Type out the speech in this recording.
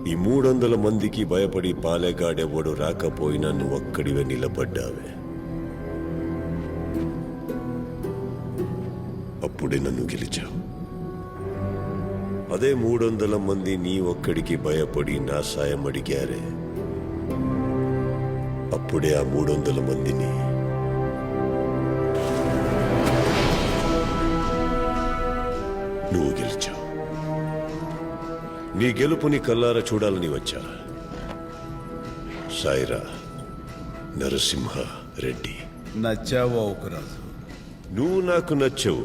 ఈ 300 మందికి భయపడి పాలెగాడెవ్వడు రాకపోయినా నువ్వు ఒక్కడివే నిలబడ్డావే. అప్పుడే నన్ను గెలిచావు. అదే 300 మంది నీ ఒక్కడికి భయపడి నా సాయం అడిగారే, అప్పుడే ఆ 300 మందిని నువ్వు గెలిచావు. నీ గెలుపుని కల్లారా చూడాలని వచ్చా. సాయిరా నరసింహ రెడ్డి, నచ్చావో ఒకరాజు. నువ్వు నాకు నచ్చవు.